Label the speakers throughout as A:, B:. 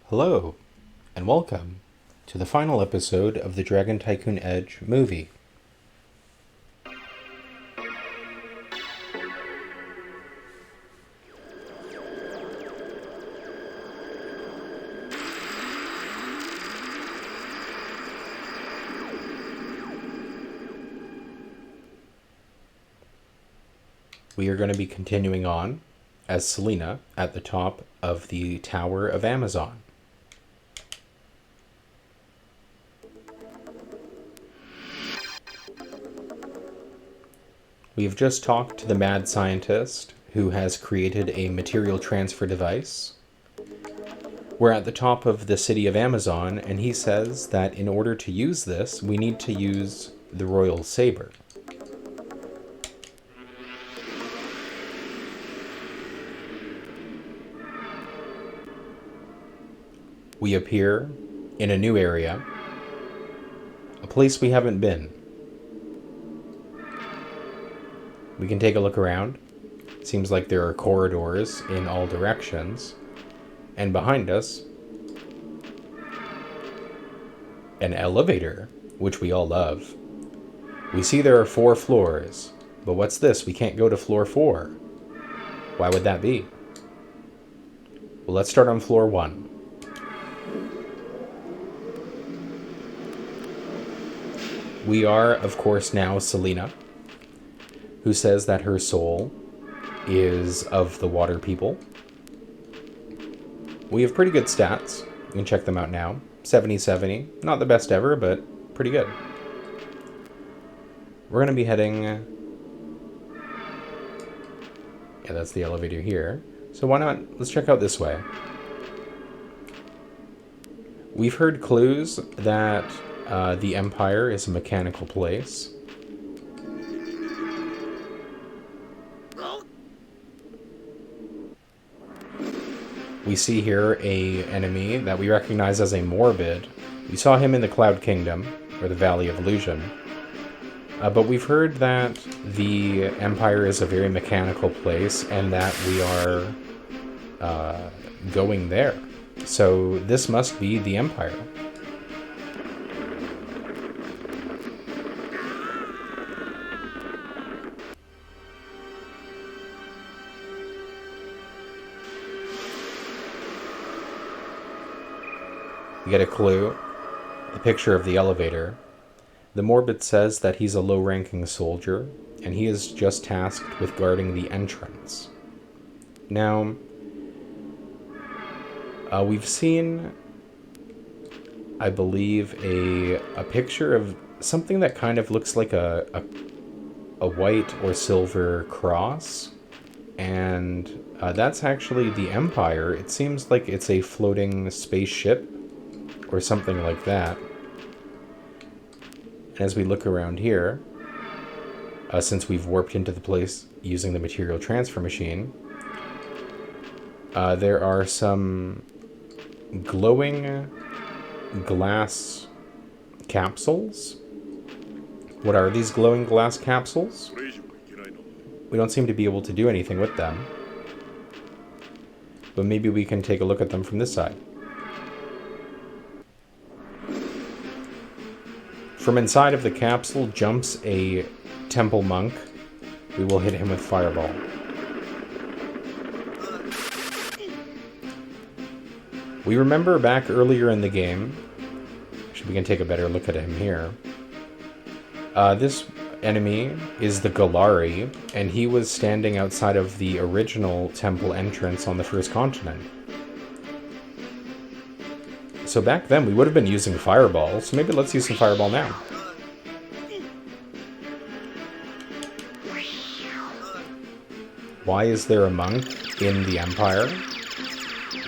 A: Hello, and welcome to the final episode of the Dragon Tycoon Edge movie. We are going to be continuing on as Selena at the top of the Tower of Amazon. We have just talked to the mad scientist who has created a material transfer device. We're at the top of the city of Amazon, and he says that in order to use this, we need to use the royal saber. We appear in a new area, a place we haven't been. We can take a look around. Seems like there are corridors in all directions. And behind us, an elevator, which we all love. We see there are 4 floors, but what's this? We can't go to floor 4. Why would that be? Well, let's start on floor 1. We are, of course, now Selena, who says that her soul is of the water people. We have pretty good stats. You can check them out now. 70-70. Not the best ever, but pretty good. We're going to be heading... Yeah, that's the elevator here. So why not? Let's check out this way. We've heard clues that the Empire is a mechanical place. We see here a enemy that we recognize as a Morbid. We saw him in the Cloud Kingdom, or the Valley of Illusion. But we've heard that the Empire is a very mechanical place and that we are going there. So this must be the Empire. We get a clue, the picture of the elevator. The Morbid says that he's a low-ranking soldier, and he is just tasked with guarding the entrance. Now, we've seen, I believe, a picture of something that kind of looks like a white or silver cross, and that's actually the Empire. It seems like it's a floating spaceship, or something like that. And as we look around here, since we've warped into the place using the material transfer machine, there are some glowing glass capsules. What are these glowing glass capsules? We don't seem to be able to do anything with them. But maybe we can take a look at them from this side. From inside of the capsule jumps a temple monk. We will hit him with Fireball. We remember back earlier in the game, actually we can take a better look at him here. This enemy is the Galari, and he was standing outside of the original temple entrance on the first continent. So back then we would have been using Fireball, so maybe let's use some Fireball now. Why is there a monk in the Empire?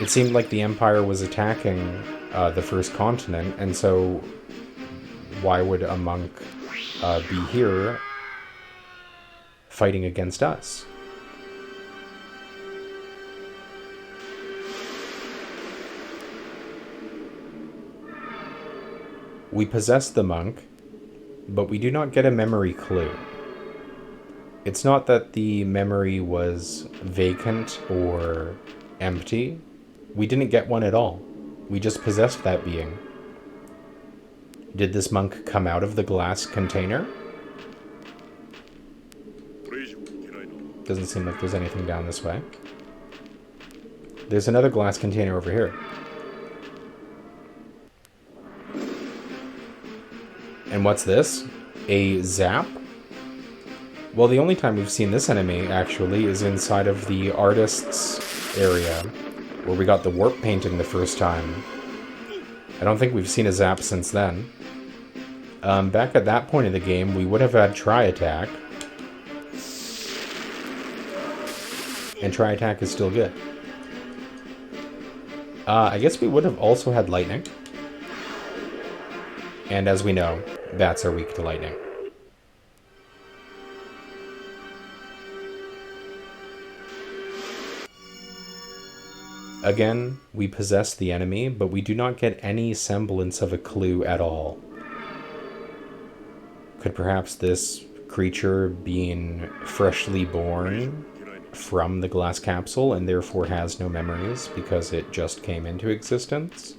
A: It seemed like the Empire was attacking the first continent, and so why would a monk be here fighting against us? We possess the monk, but we do not get a memory clue. It's not that the memory was vacant or empty. We didn't get one at all. We just possessed that being. Did this monk come out of the glass container? Doesn't seem like there's anything down this way. There's another glass container over here. And what's this? A zap? Well, the only time we've seen this enemy, actually, is inside of the artist's area, where we got the warp painting the first time. I don't think we've seen a zap since then. Back at that point in the game, we would have had Tri Attack. And Tri Attack is still good. I guess we would have also had Lightning. And as we know, bats are weak to lightning. Again, we possess the enemy, but we do not get any semblance of a clue at all. Could perhaps this creature being freshly born from the glass capsule and therefore has no memories because it just came into existence?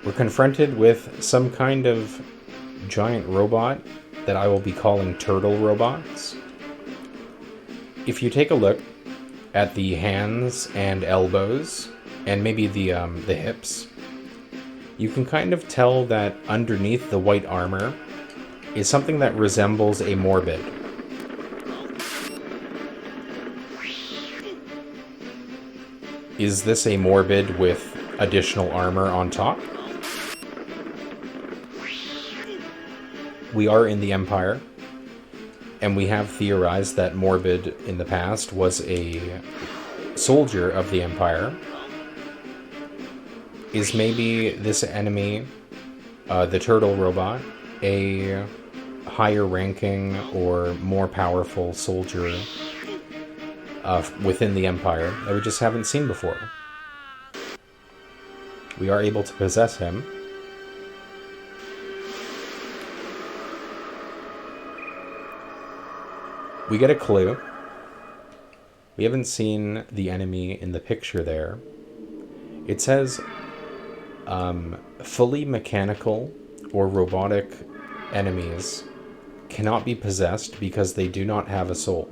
A: We're confronted with some kind of giant robot that I will be calling turtle robots. If you take a look at the hands and elbows, and maybe the hips, you can kind of tell that underneath the white armor is something that resembles a morbid. Is this a morbid with additional armor on top? We are in the Empire, and we have theorized that Morbid in the past was a soldier of the Empire. Is maybe this enemy, the turtle robot, a higher ranking or more powerful soldier within the Empire that we just haven't seen before? We are able to possess him. We get a clue. We haven't seen the enemy in the picture there. It says fully mechanical or robotic enemies cannot be possessed because they do not have a soul.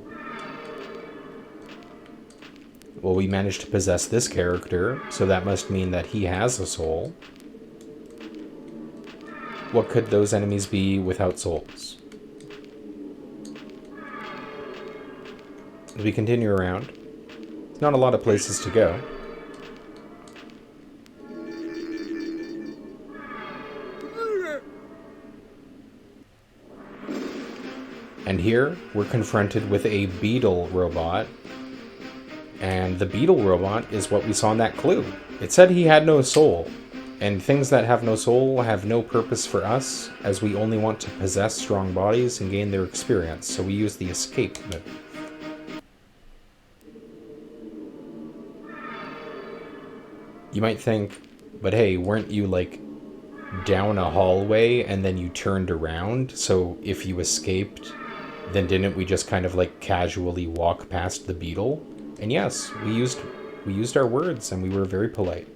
A: Well, we managed to possess this character, so that must mean that he has a soul. What could those enemies be without souls? As we continue around, there's not a lot of places to go. And here, we're confronted with a beetle robot. And the beetle robot is what we saw in that clue. It said he had no soul. And things that have no soul have no purpose for us, as we only want to possess strong bodies and gain their experience. So we use the escape move. You might think, but hey, weren't you like down a hallway and then you turned around? So if you escaped, then didn't we just kind of like casually walk past the beetle? And yes, we used our words and we were very polite.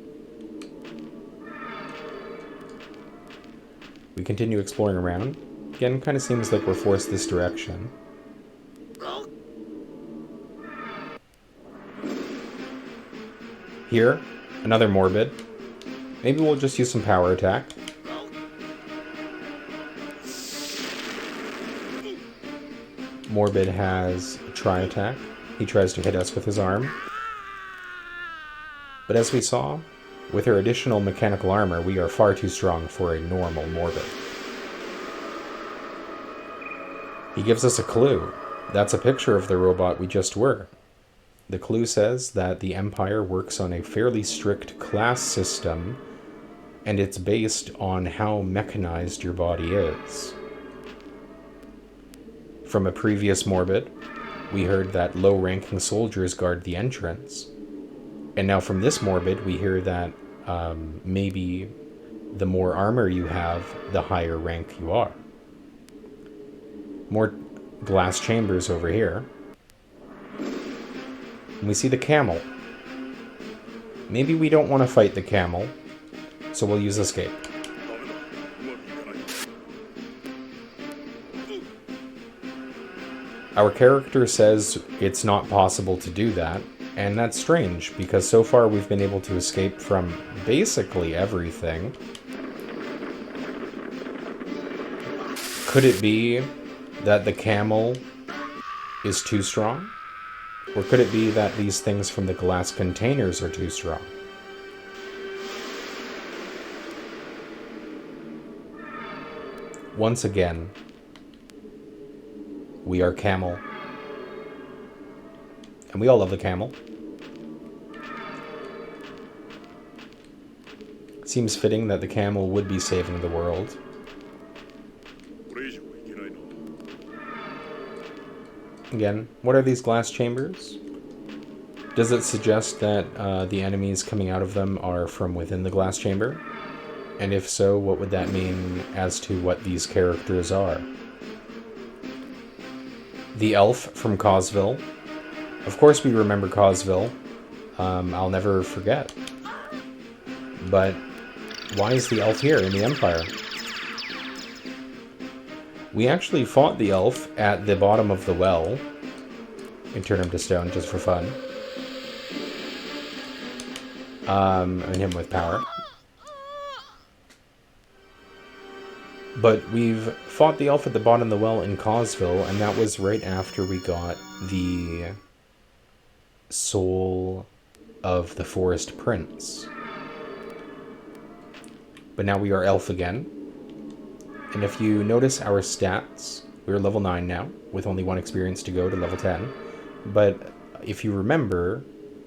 A: We continue exploring around. Again, kind of seems like we're forced this direction. Here, another morbid. Maybe we'll just use some power attack. Morbid has Tri Attack. He tries to hit us with his arm. But as we saw, with her additional mechanical armor, we are far too strong for a normal Morbid. He gives us a clue. That's a picture of the robot we just were. The clue says that the Empire works on a fairly strict class system, and it's based on how mechanized your body is. From a previous Morbid, we heard that low-ranking soldiers guard the entrance. And now from this Morbid, we hear that maybe the more armor you have, the higher rank you are. glass chambers over here. And we see the camel. Maybe we don't want to fight the camel, so we'll use escape. Our character says it's not possible to do that, and that's strange, because so far we've been able to escape from basically everything. Could it be that the camel is too strong? Or could it be that these things from the glass containers are too strong? Once again, we are camel. And we all love the camel. Seems fitting that the camel would be saving the world. Again, what are these glass chambers? Does it suggest that the enemies coming out of them are from within the glass chamber? And if so, what would that mean as to what these characters are? The elf from Causeville. Of course we remember Causeville. I'll never forget. But why is the elf here in the Empire? We actually fought the elf at the bottom of the well. And turned him to stone just for fun. And hit him with power. But we've fought the elf at the bottom of the well in Causeville, and that was right after we got the soul of the forest prince. But now we are elf again. And if you notice our stats, we're level 9 now, with only 1 experience to go to level 10. But if you remember,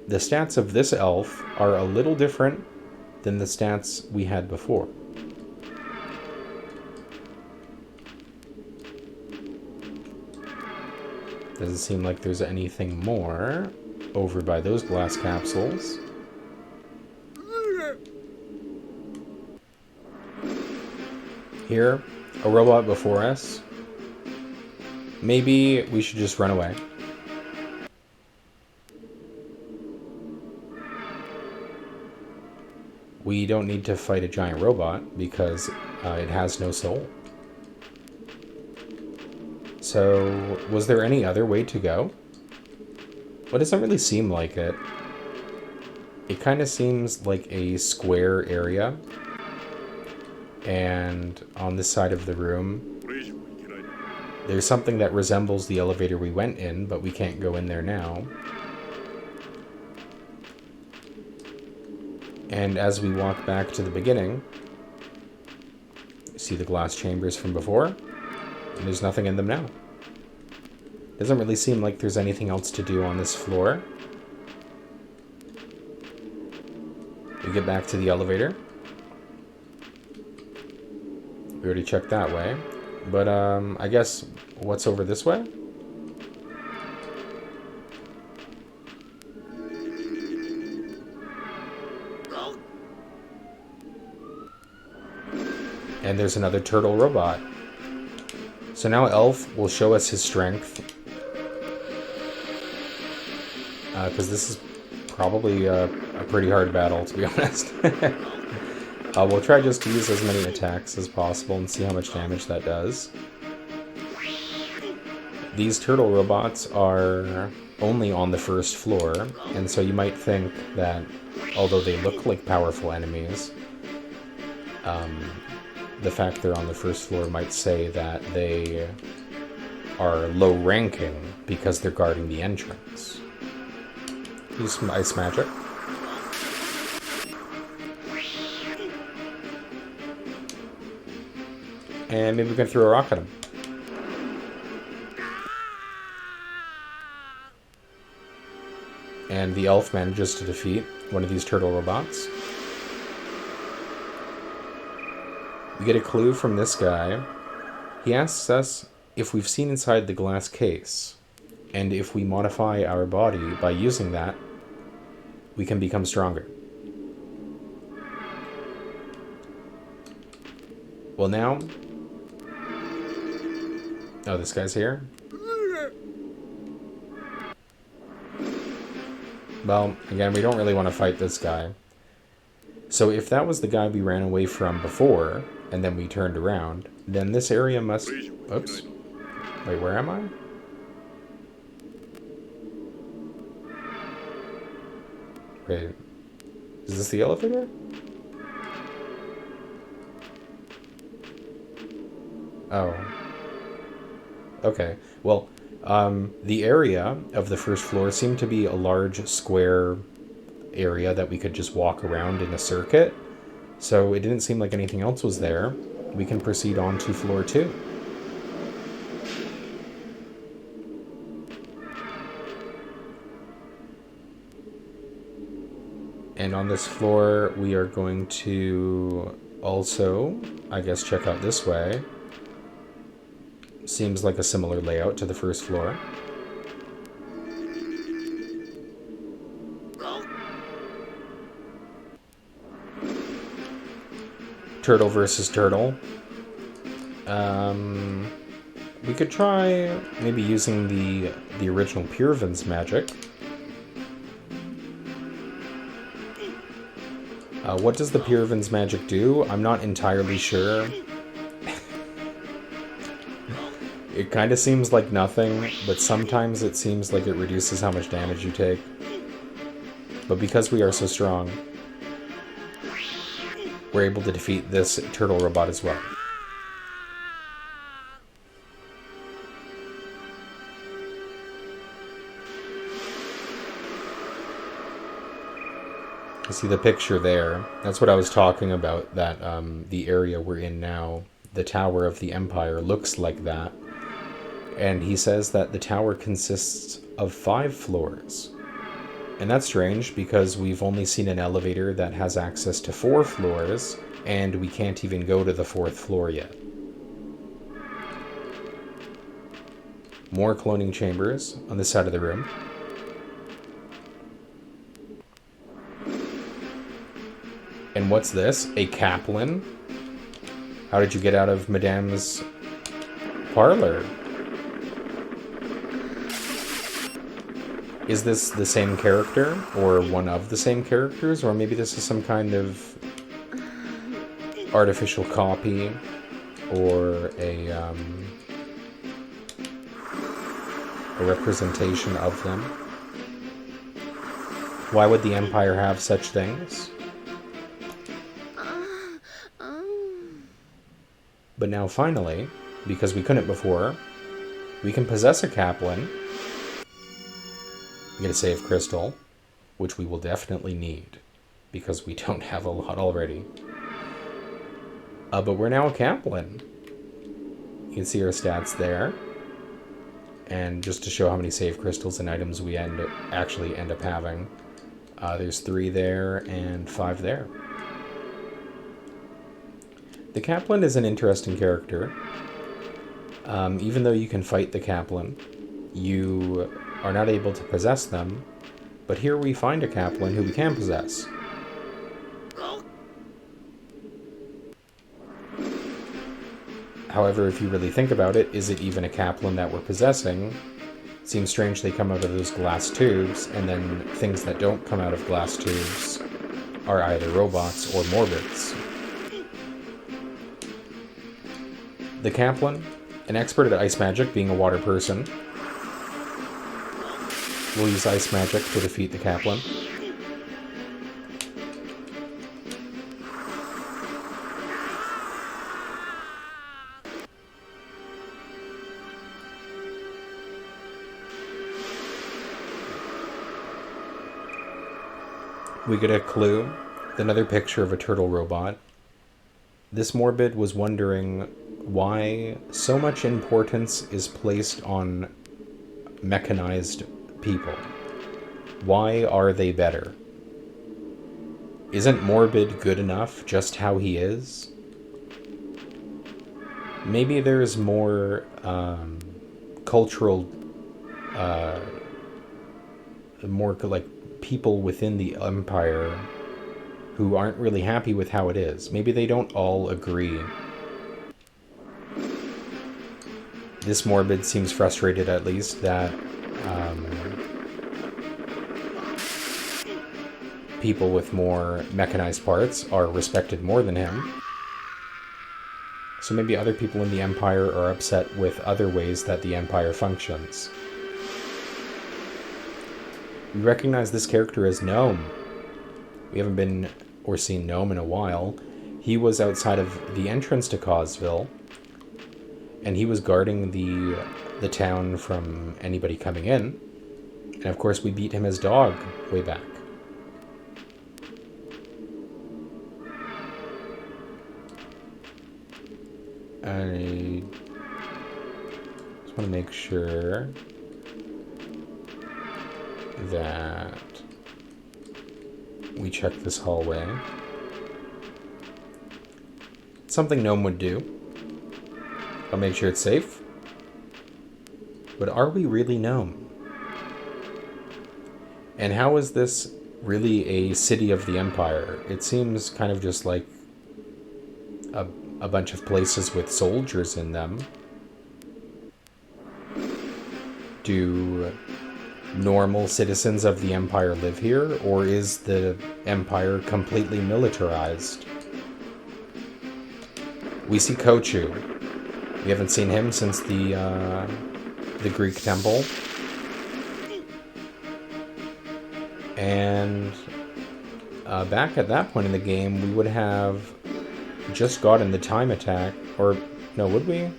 A: the stats of this elf are a little different than the stats we had before. Doesn't seem like there's anything more over by those glass capsules. Here, a robot before us. Maybe we should just run away. We don't need to fight a giant robot because it has no soul. So, was there any other way to go? Well, it doesn't really seem like it. It kind of seems like a square area. And on this side of the room, there's something that resembles the elevator we went in, but we can't go in there now. And as we walk back to the beginning, see the glass chambers from before, and there's nothing in them now. Doesn't really seem like there's anything else to do on this floor. We get back to the elevator. We already checked that way. But, I guess, what's over this way? And there's another turtle robot. So now Elf will show us his strength. Because this is probably a pretty hard battle, to be honest. We'll try just to use as many attacks as possible and see how much damage that does. These turtle robots are only on the first floor, and so you might think that, although they look like powerful enemies, the fact they're on the first floor might say that they are low ranking because they're guarding the entrance. Use some ice magic. And maybe we can throw a rock at him. And the elf manages to defeat one of these turtle robots. We get a clue from this guy. He asks us if we've seen inside the glass case, and if we modify our body by using that, we can become stronger. Well now... Oh, this guy's here? Well, again, we don't really want to fight this guy. So if that was the guy we ran away from before, and then we turned around, then this area must... Oops. Wait, where am I? Wait. Is this the elevator? Oh. Okay. Well, the area of the first floor seemed to be a large square area that we could just walk around in a circuit. So it didn't seem like anything else was there. We can proceed on to floor 2. And on this floor, we are going to also, I guess, check out this way. Seems like a similar layout to the first floor. Turtle versus turtle. We could try maybe using the original Purvin's magic. What does the Purvin's magic do? I'm not entirely sure. It kind of seems like nothing, but sometimes it seems like it reduces how much damage you take. But because we are so strong, we're able to defeat this turtle robot as well. You see the picture there? That's what I was talking about, that the area we're in now, the Tower of the Empire, looks like that. And he says that the tower consists of 5 floors. And that's strange, because we've only seen an elevator that has access to 4 floors, and we can't even go to the 4th floor yet. More cloning chambers on this side of the room. And what's this? A Kaplan? How did you get out of Madame's parlor? Is this the same character, or one of the same characters, or maybe this is some kind of artificial copy, or a representation of them? Why would the Empire have such things? But now finally, because we couldn't before, we can possess a Kaplan. We get a save crystal, which we will definitely need, because we don't have a lot already. But we're now a Kaplan. You can see our stats there. And just to show how many save crystals and items we actually end up having, there's 3 there and 5 there. The Kaplan is an interesting character. Even though you can fight the Kaplan, you are not able to possess them. But here we find a Kaplan who we can possess. However, if you really think about it, is it even a Kaplan that we're possessing? It seems strange they come out of those glass tubes, and then things that don't come out of glass tubes are either robots or morbids. The Kaplan, an expert at ice magic, being a water person, will use ice magic to defeat the Kaplan. We get a clue, another picture of a turtle robot. This morbid was wondering why so much importance is placed on mechanized people. Why are they better? Isn't Morbid good enough just how he is? Maybe there's more cultural, more like people within the Empire who aren't really happy with how it is. Maybe they don't all agree. This Morbid seems frustrated, at least, that people with more mechanized parts are respected more than him. So maybe other people in the Empire are upset with other ways that the Empire functions. We recognize this character as Gnome. We haven't been or seen Gnome in a while. He was outside of the entrance to Causeville, and he was guarding the town from anybody coming in. And of course we beat him as dog way back. I just want to make sure that we check this hallway. Something Gnome would do. I'll make sure it's safe. But are we really Gnome? And how is this really a city of the Empire? It seems kind of just like a bunch of places with soldiers in them. Do normal citizens of the Empire live here, or is the Empire completely militarized? We see Kochu. We haven't seen him since the Greek temple. And back at that point in the game, we would have just gotten the time attack. Or, no, would we?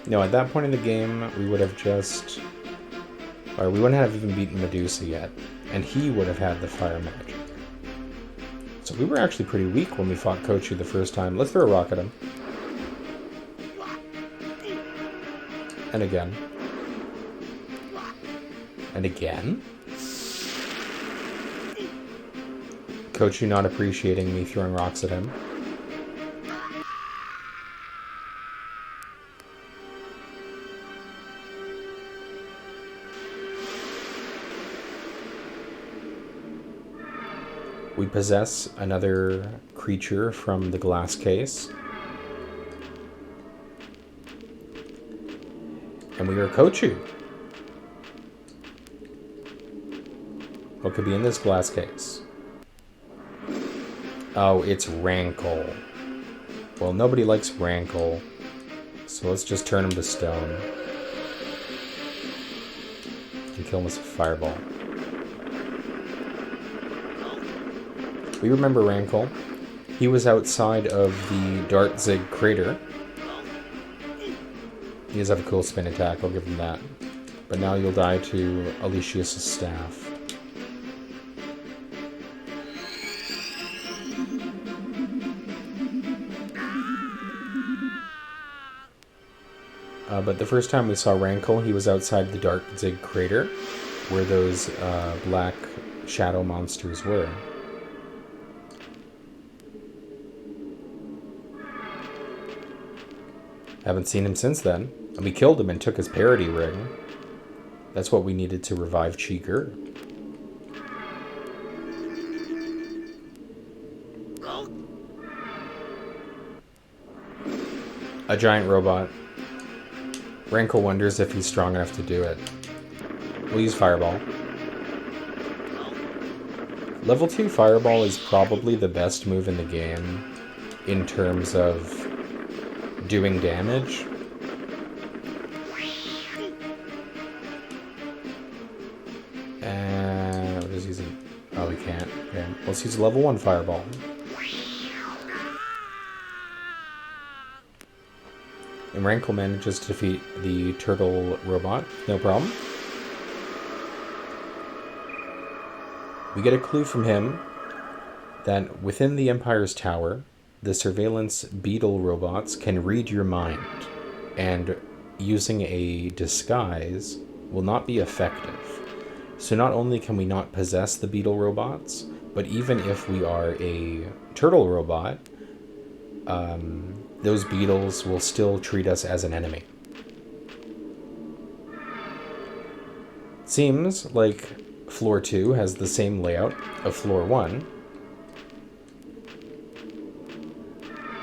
A: No, at that point in the game, we would have just... Or we wouldn't have even beaten Medusa yet. And he would have had the fire magic. So we were actually pretty weak when we fought Kochu the first time. Let's throw a rock at him. And again. And again. Kochu not appreciating me throwing rocks at him. We possess another creature from the glass case. And we are Kochu. What could be in this glass case? Oh, it's Rankle. Well, nobody likes Rankle, so let's just turn him to stone. And kill him with a fireball. We remember Rankle. He was outside of the Dartzig crater. He does have a cool spin attack, I'll give him that. But now you'll die to Alicius' staff. But the first time we saw Rankle, he was outside the Dartzig crater, where those black shadow monsters were. Haven't seen him since then. And we killed him and took his parody ring. That's what we needed to revive Cheeker. A giant robot. Rankle wonders if he's strong enough to do it. We'll use Fireball. Level 2 Fireball is probably the best move in the game in terms of doing damage. And what is he using? Oh, we can't. Okay. Let's use level 1 Fireball. And Rankle manages to defeat the turtle robot. No problem. We get a clue from him that within the Empire's tower, the surveillance beetle robots can read your mind, and using a disguise will not be effective. So not only can we not possess the beetle robots, but even if we are a turtle robot, those beetles will still treat us as an enemy. Seems like floor 2 has the same layout of floor 1.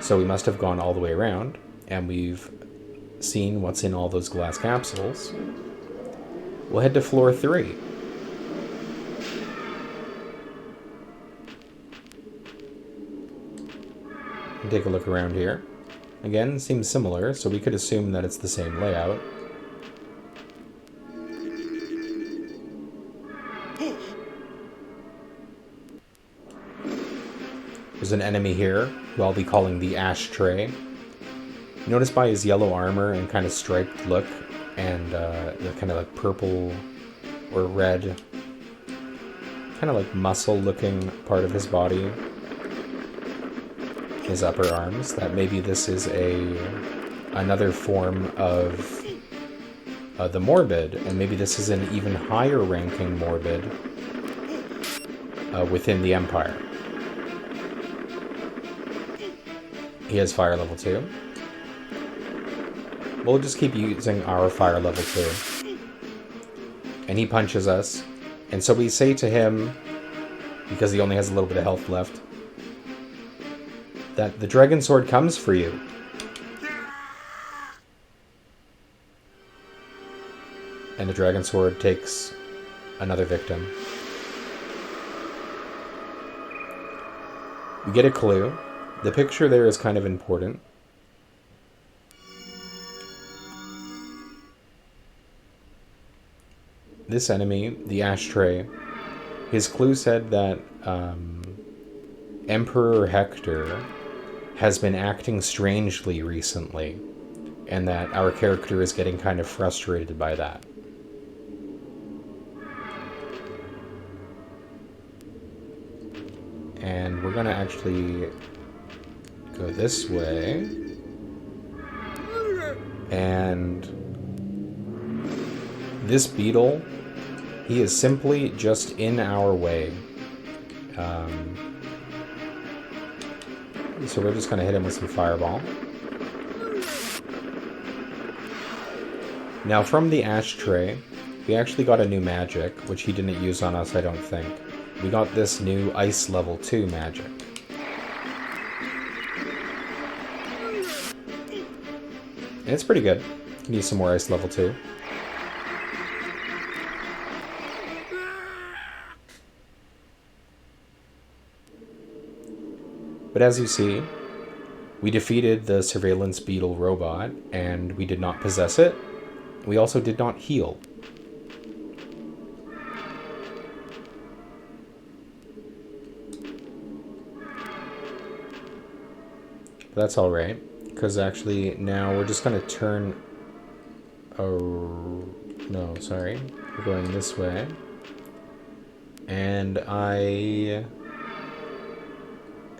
A: So we must have gone all the way around, and we've seen what's in all those glass capsules. We'll head to floor 3. take a look around here. Again, seems similar, so we could assume that it's the same layout. There's an enemy here, who I'll be calling the Ashtray. Notice by his yellow armor and kind of striped look, and the kind of like purple or red, kind of like muscle-looking part of his body, his upper arms, that maybe this is another form of the Morbid, and maybe this is an even higher ranking Morbid within the Empire. He has fire level 2. We'll just keep using our fire level 2. And he punches us. And so we say to him, because he only has a little bit of health left, that the Dragon Sword comes for you. And the Dragon Sword takes another victim. We get a clue. The picture there is kind of important. This enemy, the Ashtray, his clue said that Emperor Hector has been acting strangely recently, and that our character is getting kind of frustrated by that. And we're going to actually go this way. And this beetle, he is simply just in our way. So we're just going to hit him with some fireball. Now from the Ashtray, we actually got a new magic, which he didn't use on us, I don't think. We got this new Ice Level 2 magic. And it's pretty good. Can use some more Ice Level 2. But as you see, we defeated the Surveillance Beetle robot, and we did not possess it. We also did not heal. But that's alright, because actually now we're just going to turn... Oh, no, sorry. We're going this way. And I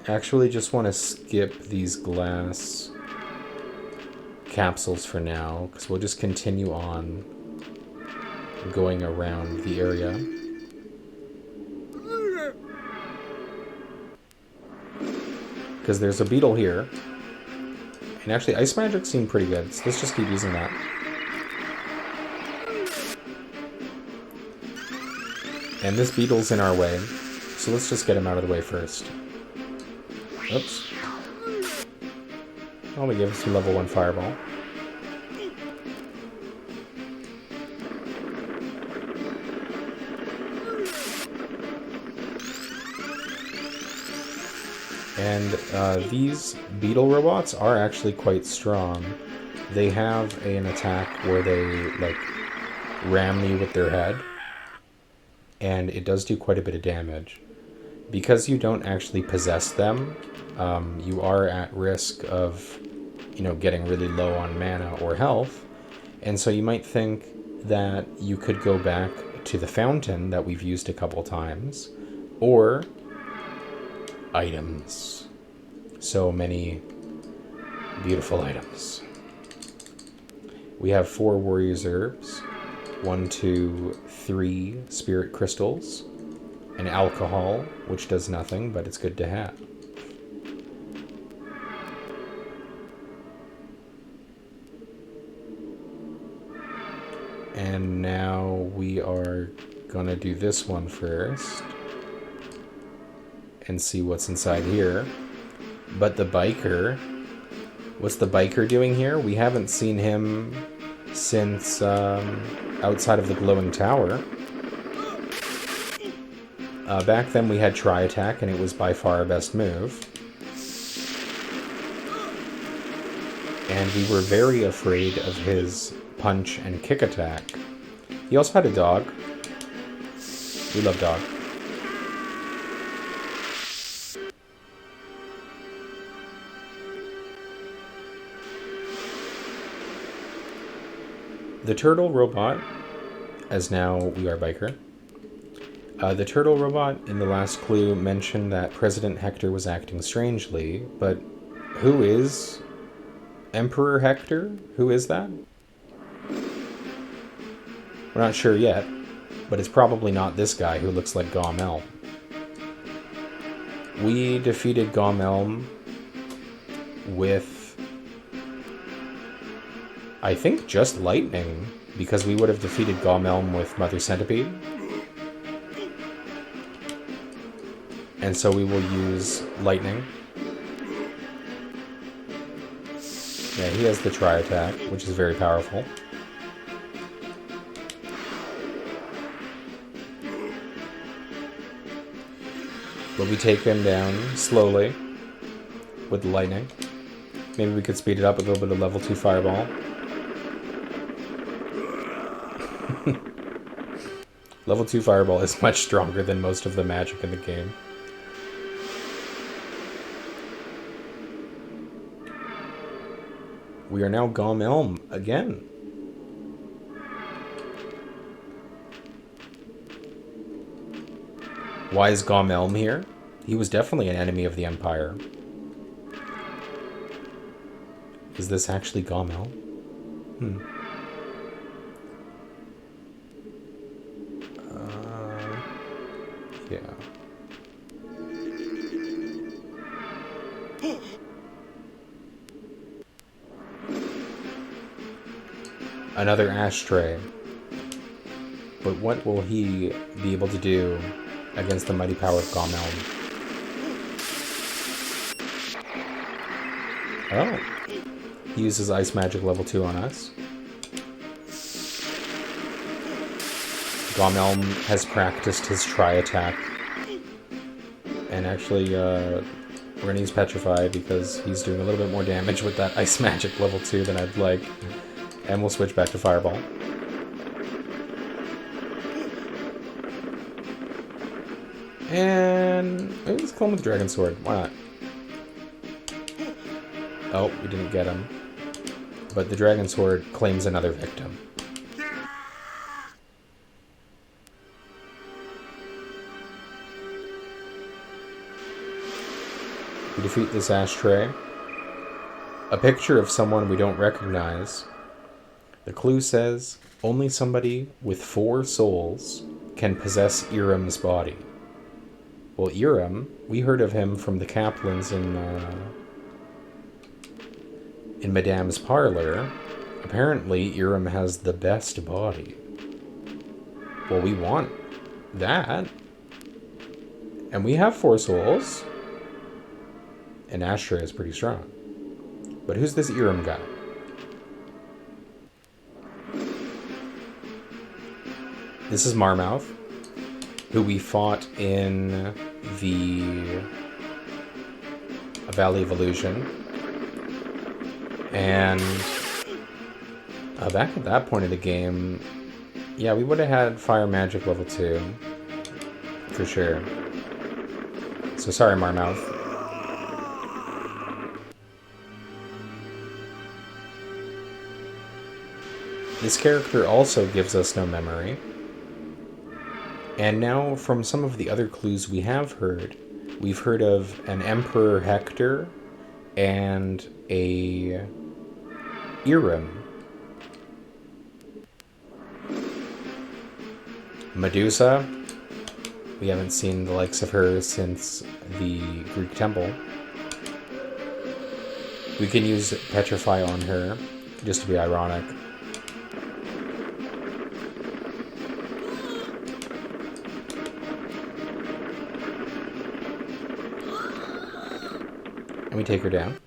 A: actually just want to skip these glass capsules for now, because we'll just continue on going around the area. Because there's a beetle here. And actually, ice magic seemed pretty good, so let's just keep using that. And this beetle's in our way, so let's just get him out of the way first. Oops. I'll give us some level 1 fireball. And these beetle robots are actually quite strong. They have an attack where they like ram me with their head, and it does do quite a bit of damage. Because you don't actually possess them, you are at risk of, getting really low on mana or health. And so you might think that you could go back to the fountain that we've used a couple times, or items. So many beautiful items. We have 4 Warrior's Herbs, 1, 2, 3 Spirit Crystals, an alcohol, which does nothing, but it's good to have. And now we are gonna do this one first and see what's inside here. But the biker, what's the biker doing here? We haven't seen him since outside of the glowing tower. Back then we had Tri-Attack, and it was by far our best move. and we were very afraid of his punch and kick attack. He also had a dog. We love dog. The turtle robot, as now we are biker. The turtle robot in the last clue mentioned that President Hector was acting strangely, but who is Emperor Hector? Who is that? We're not sure yet, but it's probably not this guy who looks like Gom-Elm. We defeated Gom-Elm with, I think, just lightning, because we would have defeated Gom-Elm with Mother Centipede. And so we will use lightning. Yeah, he has the tri-attack, which is very powerful. But we take him down slowly with the lightning. Maybe we could speed it up with a little bit of level 2 fireball. Level 2 fireball is much stronger than most of the magic in the game. We are now Gom-Elm again. Why is Gom-Elm here? He was definitely an enemy of the Empire. Is this actually Gom-Elm? Yeah. Another ashtray. But what will he be able to do against the mighty power of Gom-Elm? Oh. He uses Ice Magic level 2 on us. Gom-Elm has practiced his tri-attack. And actually, we're going to use Petrify because he's doing a little bit more damage with that Ice Magic level 2 than I'd like. And we'll switch back to Fireball. And maybe let's kill him with Dragon Sword. Why not? Oh, we didn't get him. But the Dragon Sword claims another victim. We defeat this ashtray. A picture of someone we don't recognize. The clue says, only somebody with 4 souls can possess Irem's body. Well, Irem, we heard of him from the Kaplans in Madame's parlor. Apparently, Irem has the best body. Well, we want that. And we have 4 souls. And Ashtray is pretty strong. But who's this Irem guy? This is Marmouth, who we fought in the Valley of Illusion. And back at that point of the game, yeah, we would have had Fire Magic level 2. For sure. So sorry, Marmouth. This character also gives us no memory. And now, from some of the other clues we have heard, we've heard of an Emperor Hector and a Irem. Medusa. We haven't seen the likes of her since the Greek temple. We can use Petrify on her, just to be ironic. And we take her down.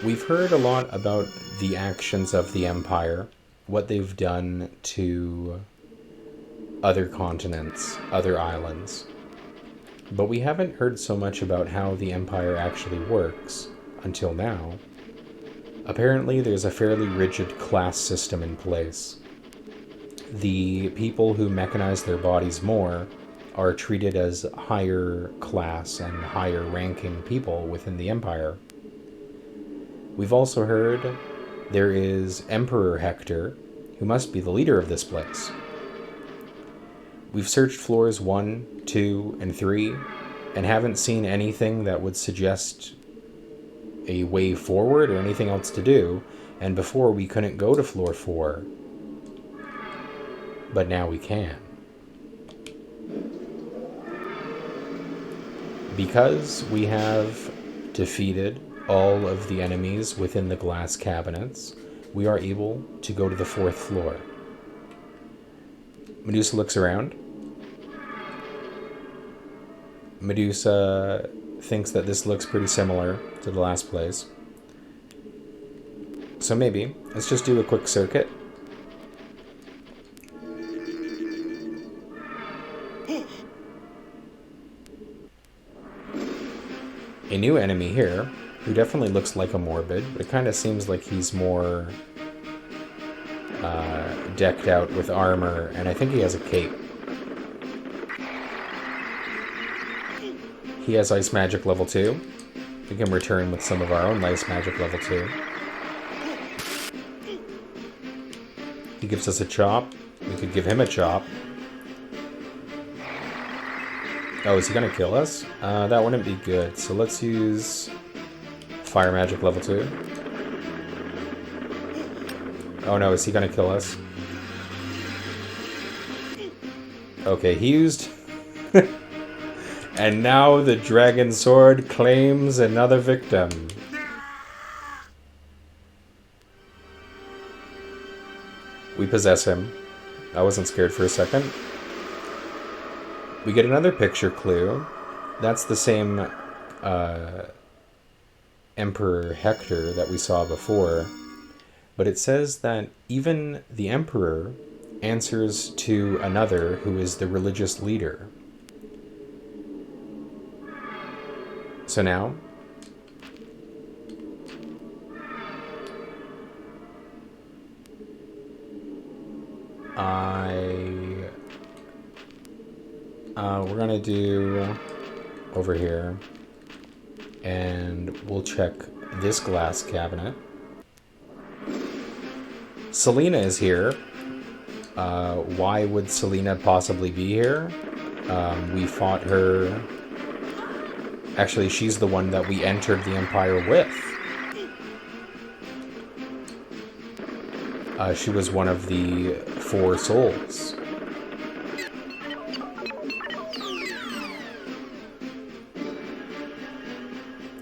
A: We've heard a lot about the actions of the Empire, what they've done to other continents, other islands. But we haven't heard so much about how the Empire actually works until now. Apparently, there's a fairly rigid class system in place. The people who mechanize their bodies more are treated as higher class and higher ranking people within the Empire. We've also heard there is Emperor Hector, who must be the leader of this place. We've searched floors 1, 2, and 3, and haven't seen anything that would suggest a way forward or anything else to do, and before we couldn't go to floor 4. But now we can. Because we have defeated all of the enemies within the glass cabinets, we are able to go to the 4th floor. Medusa looks around. Medusa thinks that this looks pretty similar to the last place. So maybe, let's just do a quick circuit. A new enemy here, who definitely looks like a Morbid, but it kind of seems like he's more decked out with armor, and I think he has a cape. He has Ice Magic level 2. We can return with some of our own Ice Magic level 2. He gives us a chop. We could give him a chop. Oh, is he gonna kill us? That wouldn't be good. So let's use Fire Magic level 2. Oh no, is he gonna kill us? Okay, he used... And now the Dragon Sword claims another victim. We possess him. I wasn't scared for a second. We get another picture clue. That's the same Emperor Hector that we saw before. But it says that even the Emperor answers to another who is the religious leader. So now, we're gonna do over here, and we'll check this glass cabinet. Selena is here. Why would Selena possibly be here? We fought her. Actually, she's the one that we entered the Empire with. She was one of the 4 souls.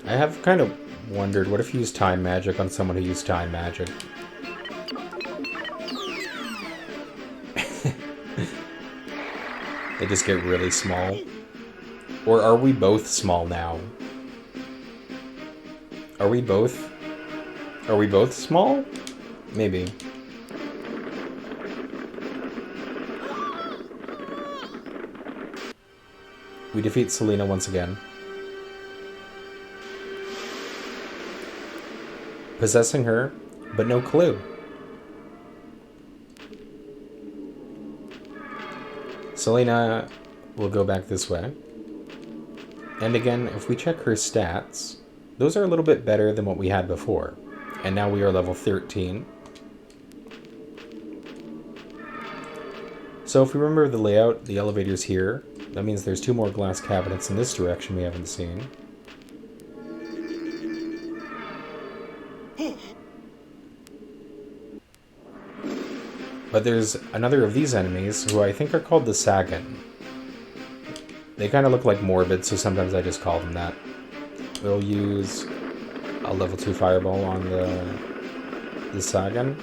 A: I have kind of wondered, what if you use time magic on someone who used time magic? They just get really small. Or are we both small now? Are we both small? Maybe. We defeat Selena once again. Possessing her, but no clue. Selena will go back this way. And again, if we check her stats, those are a little bit better than what we had before. And now we are level 13. So if we remember the layout, the elevator's here. That means there's 2 more glass cabinets in this direction we haven't seen. But there's another of these enemies who I think are called the Sagan. They kind of look like Morbid, so sometimes I just call them that. We'll use a level 2 fireball on the Sagan.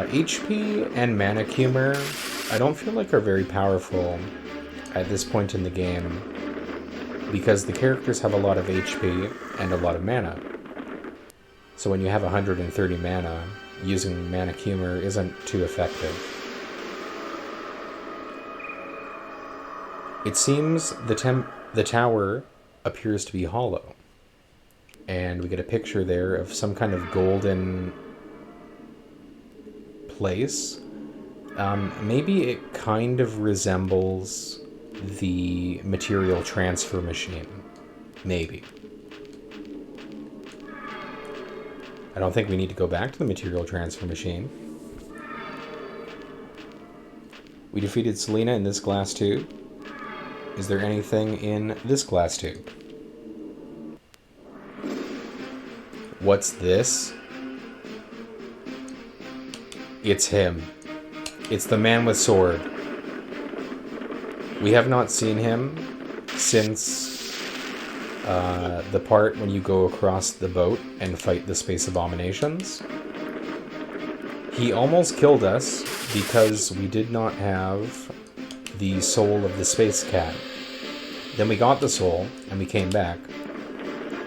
A: HP and Mana Cummer, I don't feel like are very powerful at this point in the game, because the characters have a lot of HP and a lot of mana. So when you have 130 mana, using Mana Cummer isn't too effective. It seems the tower appears to be hollow. And we get a picture there of some kind of golden place. Maybe it kind of resembles the material transfer machine. Maybe. I don't think we need to go back to the material transfer machine. We defeated Selena in this glass tube. Is there anything in this glass tube? What's this? It's him. It's the man with sword. We have not seen him since the part when you go across the boat and fight the space abominations. He almost killed us because we did not have the soul of the space cat. Then we got the soul and we came back.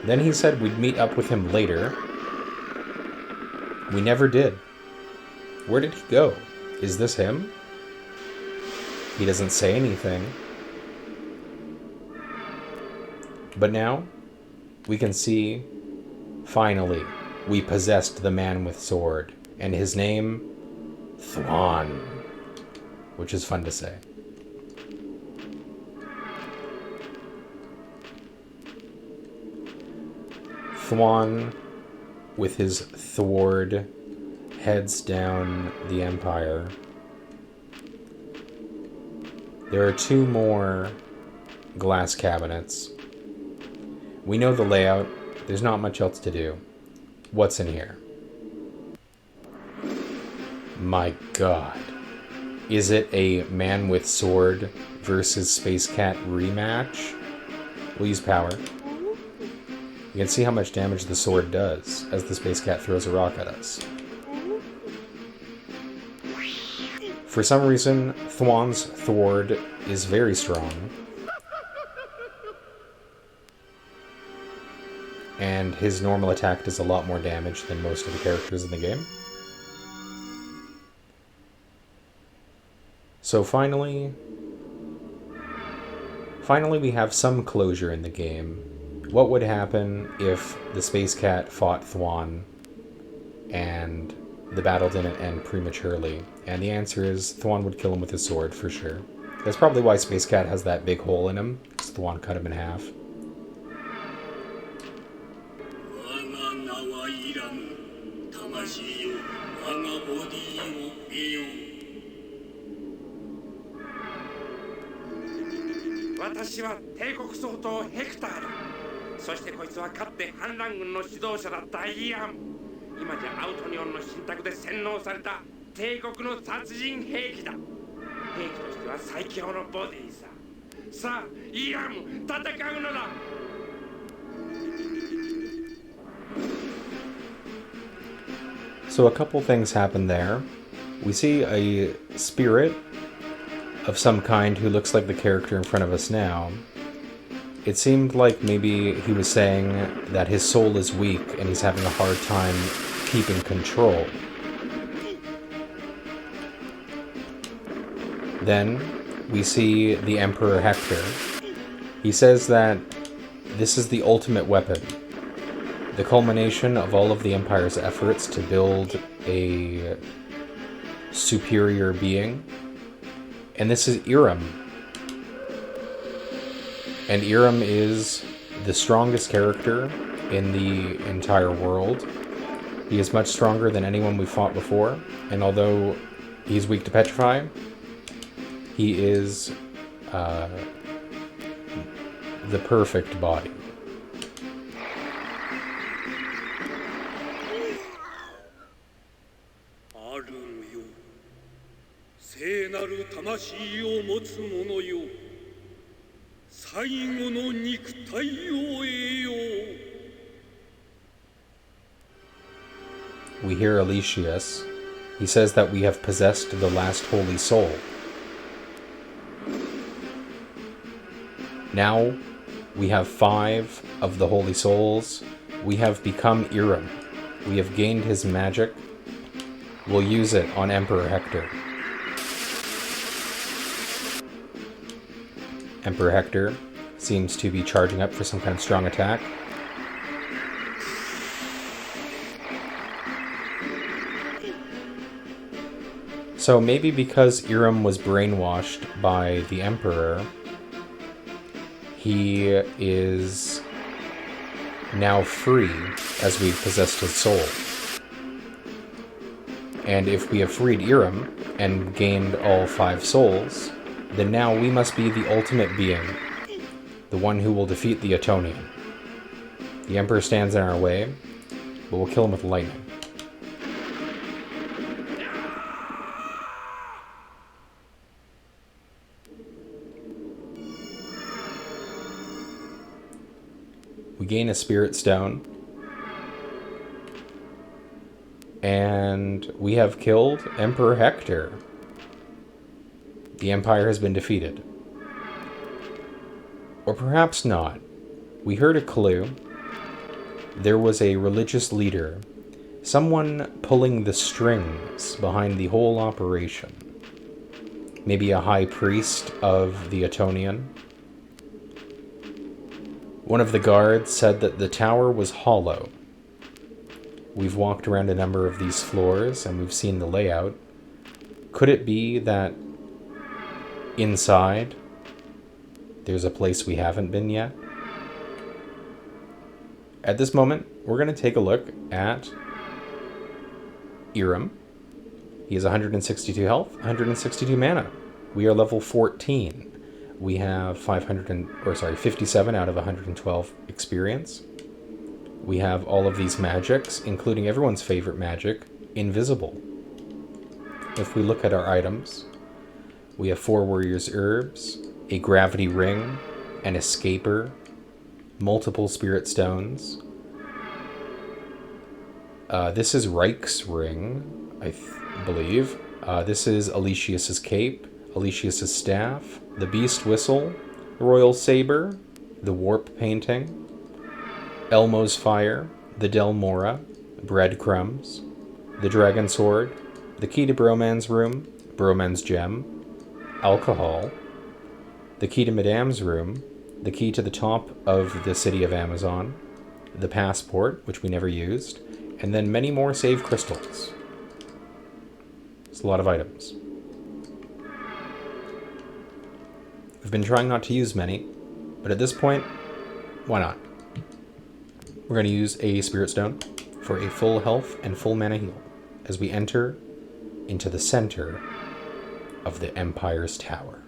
A: Then he said we'd meet up with him later. We never did. Where did he go? Is this him? He doesn't say anything. But now, we can see, finally, we possessed the man with sword. And his name, Thwan. Which is fun to say. Thwan, with his sword, heads down the Empire. There are 2 more glass cabinets. We know the layout. There's not much else to do. What's in here? My god. Is it a man with sword versus Space Cat rematch? We'll use power. You can see how much damage the sword does as the Space Cat throws a rock at us. For some reason, Thwan's sword is very strong. And his normal attack does a lot more damage than most of the characters in the game. So finally we have some closure in the game. What would happen if the Space Cat fought Thwan and the battle didn't end prematurely? And the answer is Thwan would kill him with his sword for sure. That's probably why Space Cat has that big hole in him, because Thwan cut him in half. So a couple things happen there. We see a spirit of some kind who looks like the character in front of us now. It seemed like maybe he was saying that his soul is weak and he's having a hard time keeping control. Then we see the Emperor Hector. He says that this is the ultimate weapon, the culmination of all of the Empire's efforts to build a superior being. And this is Irem. And Irem is the strongest character in the entire world. He is much stronger than anyone we've fought before. And although he's weak to petrify, he is the perfect body. We hear Alicius. He says that we have possessed the last holy soul. Now we have 5 of the holy souls. We have become Irem. We have gained his magic. We'll use it on Emperor Hector. Emperor Hector seems to be charging up for some kind of strong attack. So maybe because Irem was brainwashed by the Emperor, he is now free as we've possessed his soul. And if we have freed Irem and gained all 5 souls, then now we must be the ultimate being, the one who will defeat the Etonian. The Emperor stands in our way, but we'll kill him with lightning. We gain a Spirit Stone, and we have killed Emperor Hector. The Empire has been defeated. Or perhaps not. We heard a clue. There was a religious leader, someone pulling the strings behind the whole operation. Maybe a high priest of the Etonian. One of the guards said that the tower was hollow. We've walked around a number of these floors and we've seen the layout. Could it be that inside there's a place we haven't been yet? At this moment, we're going to take a look at Irem. He has 162 health, 162 mana. We are level 14. We have 57 out of 112 experience. We have all of these magics, including everyone's favorite magic, invisible. If we look at our items, we have 4 Warrior's Herbs, a Gravity Ring, an Escaper, multiple Spirit Stones. This is Reich's Ring, I believe. This is Alicius's Cape, Alicius's Staff, the Beast Whistle, Royal Saber, the Warp Painting, Elmo's Fire, the Delmora, Breadcrumbs, the Dragon Sword, the Key to Broman's Room, Broman's Gem, Alcohol, the Key to Madame's Room, the Key to the top of the City of Amazon, the Passport, which we never used, and then many more save crystals. It's a lot of items. We've been trying not to use many, but at this point, why not? We're going to use a Spirit Stone for a full health and full mana heal as we enter into the center of the Empire's Tower.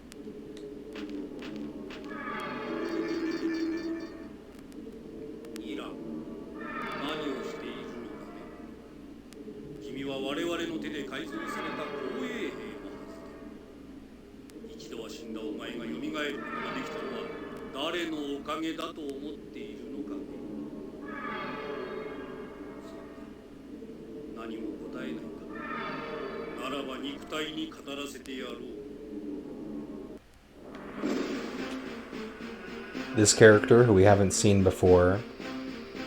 A: This character, who we haven't seen before,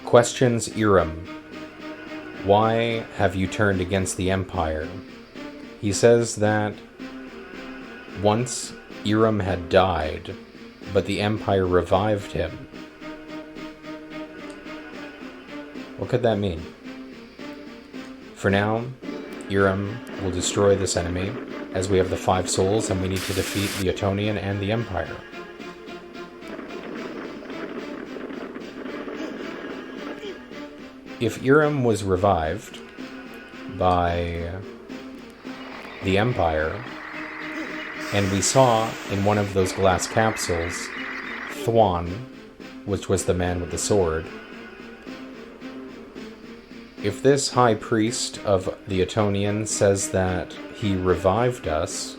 A: questions Irem. Why have you turned against the Empire? He says that once Irem had died, but the Empire revived him. What could that mean? For now, Irem will destroy this enemy, as we have the 5 souls and we need to defeat the Etonian and the Empire. If Irem was revived by the Empire, and we saw in one of those glass capsules Thwan, which was the man with the sword, if this high priest of the Etonian says that he revived us,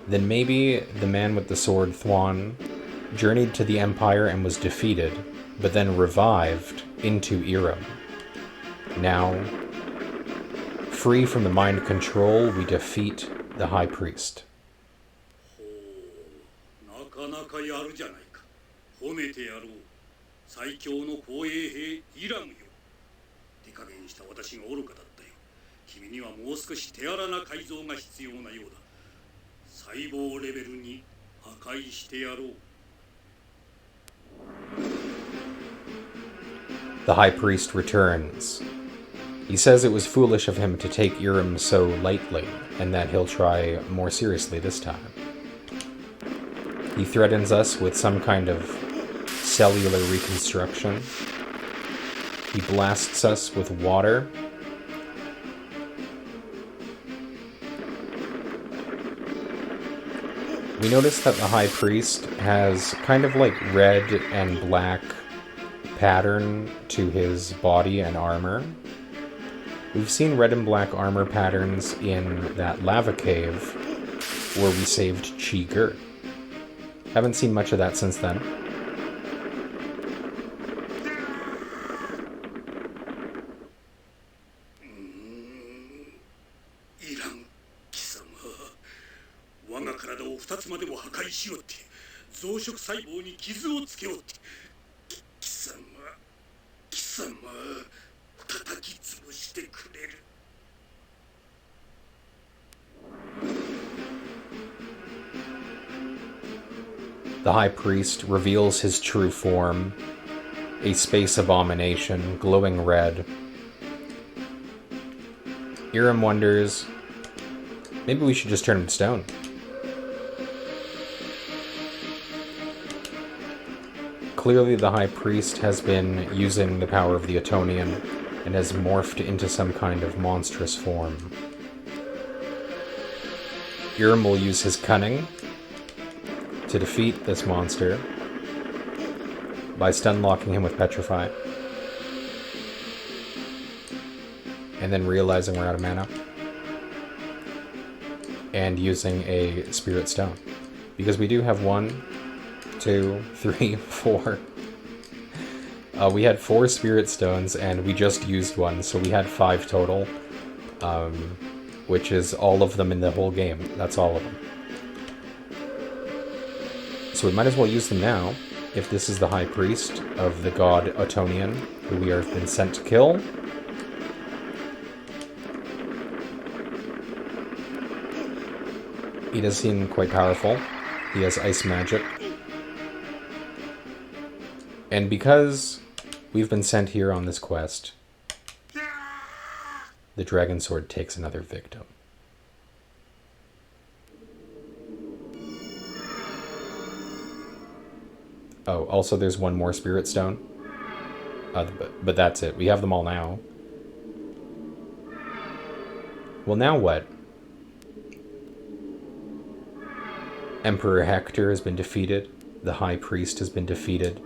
A: then maybe the man with the sword, Thwan, journeyed to the Empire and was defeated, but then revived into Irem. Now, free from the mind control, we defeat the high priest. The High Priest returns. He says it was foolish of him to take Irem so lightly, and that he'll try more seriously this time. He threatens us with some kind of cellular reconstruction. He blasts us with water. We notice that the High Priest has kind of like red and black pattern to his body and armor. We've seen red and black armor patterns in that lava cave where we saved Chi-Ger. Haven't seen much of that since then. The High Priest reveals his true form, a space abomination, glowing red. Irem wonders, maybe we should just turn him to stone. Clearly the High Priest has been using the power of the Etonian and has morphed into some kind of monstrous form. Irem will use his cunning to defeat this monster by stun-locking him with Petrify. And then realizing we're out of mana. And using a Spirit Stone. Because we do have 1, 2, 3, 4. We had 4 Spirit Stones and we just used 1, so we had 5 total. Which is all of them in the whole game. That's all of them. So we might as well use them now, if this is the High Priest of the god Otonian, who we have been sent to kill. He does seem quite powerful. He has ice magic. And because we've been sent here on this quest, the Dragon Sword takes another victim. Oh, also there's 1 more Spirit Stone. But that's it. We have them all now. Well, now what? Emperor Hector has been defeated. The High Priest has been defeated.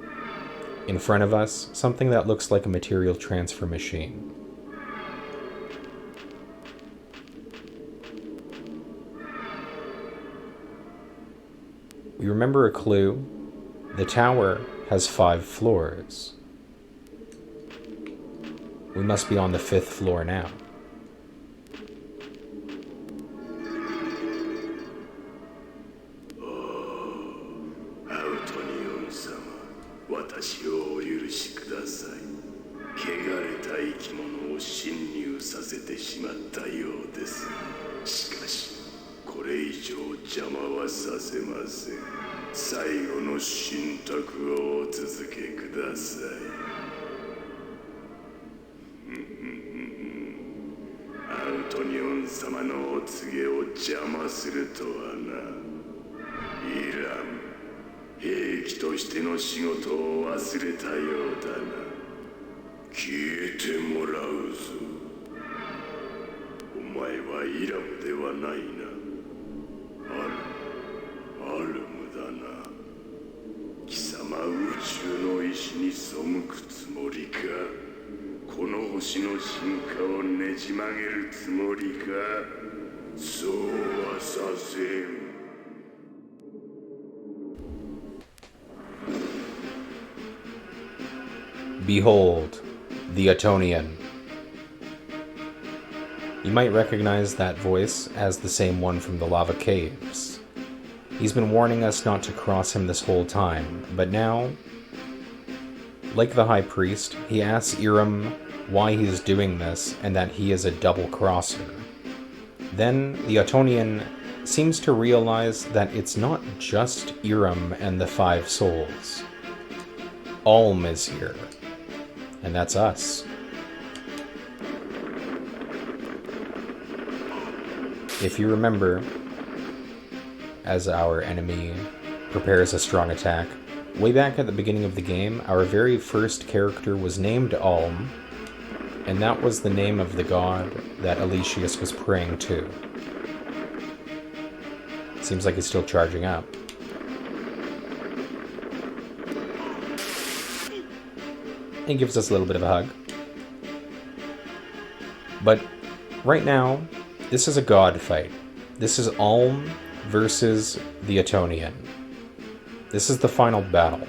A: In front of us, something that looks like a material transfer machine. We remember a clue. The tower has 5 floors. We must be on the 5th floor now. Behold, the Etonian. You might recognize that voice as the same one from the lava caves. He's been warning us not to cross him this whole time, but now, like the High Priest, he asks Irem why he is doing this and that he is a double-crosser. Then the Etonian seems to realize that it's not just Irem and the 5 souls. Alm is here. And that's us. If you remember, as our enemy prepares a strong attack, way back at the beginning of the game, our very first character was named Alm, and that was the name of the god that Alexius was praying to. Seems like he's still charging up. He gives us a little bit of a hug. But right now, this is a god fight. This is Alm versus the Etonian. This is the final battle.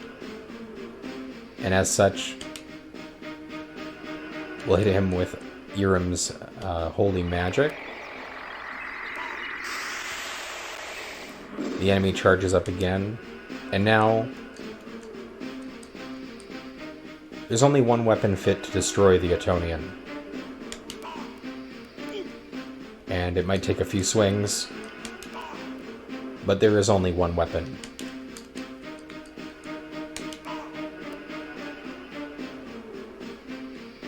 A: And as such, we'll hit him with Irem's holy magic. The enemy charges up again. And now, there's only one weapon fit to destroy the Etonian. And it might take a few swings, but there is only one weapon.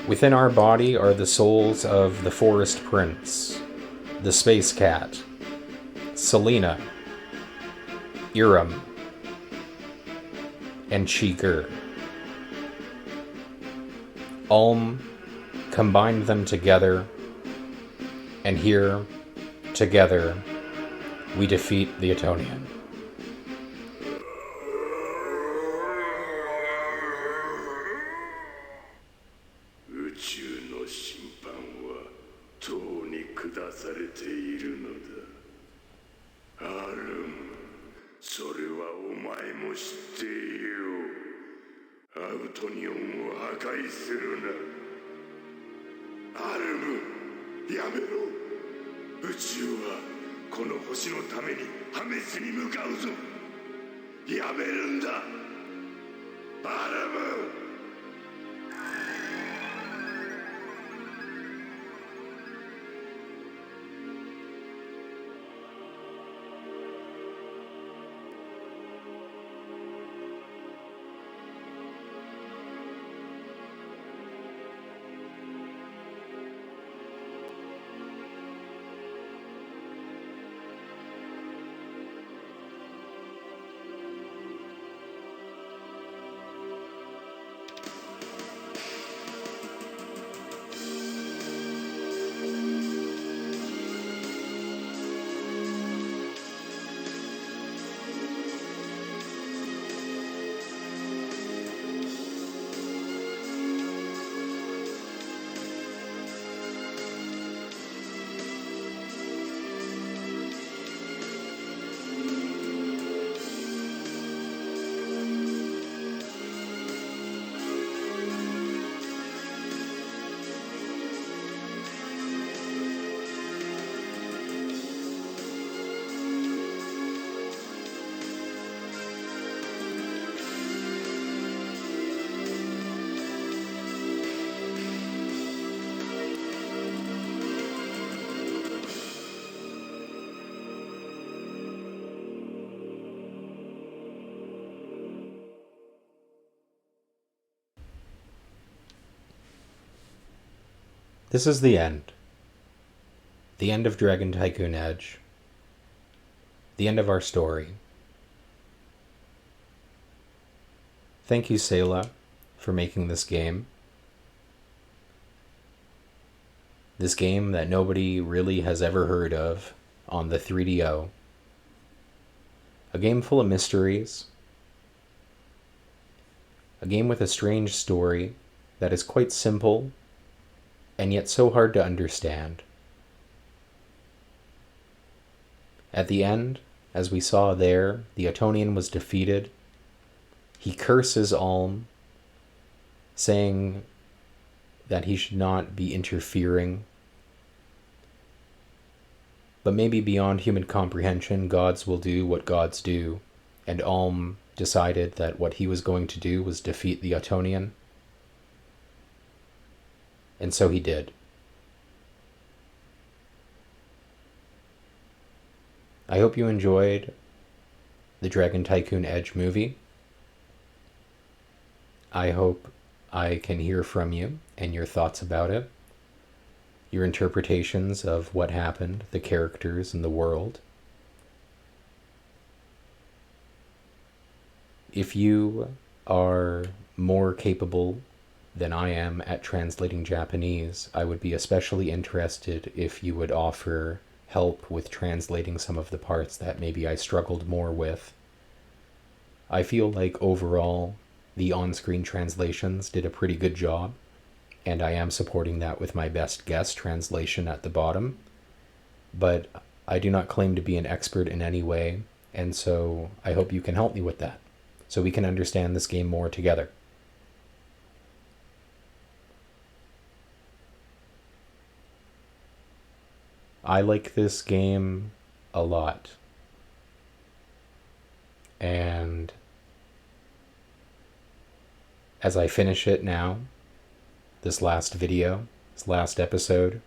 A: Within our body are the souls of the Forest Prince, the Space Cat, Selena, Irem, and Cheeker. Alm combined them together, and here, together, we defeat the Etonian. This is the end. The end of Dragon Tycoon Edge. The end of our story. Thank you, Selah, for making this game. This game that nobody really has ever heard of on the 3DO. A game full of mysteries. A game with a strange story that is quite simple and yet so hard to understand. At the end, as we saw there, the Etonian was defeated. He curses Alm, saying that he should not be interfering. But maybe beyond human comprehension, gods will do what gods do, and Alm decided that what he was going to do was defeat the Etonian. And so he did. I hope you enjoyed the Dragon Tycoon Edge movie. I hope I can hear from you and your thoughts about it, your interpretations of what happened, the characters, and the world. If you are more capable than I am at translating Japanese, I would be especially interested if you would offer help with translating some of the parts that maybe I struggled more with. I feel like overall the on-screen translations did a pretty good job, and I am supporting that with my best guess translation at the bottom, but I do not claim to be an expert in any way, and so I hope you can help me with that, so we can understand this game more together. I like this game a lot, and as I finish it now, this last video, this last episode,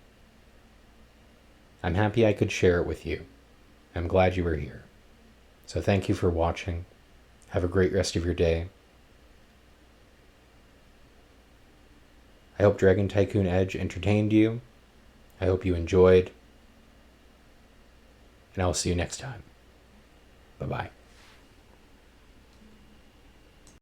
A: I'm happy I could share it with you. I'm glad you were here. So thank you for watching. Have a great rest of your day. I hope Dragon Tycoon Edge entertained you. I hope you enjoyed. And I'll see you next time. Bye-bye.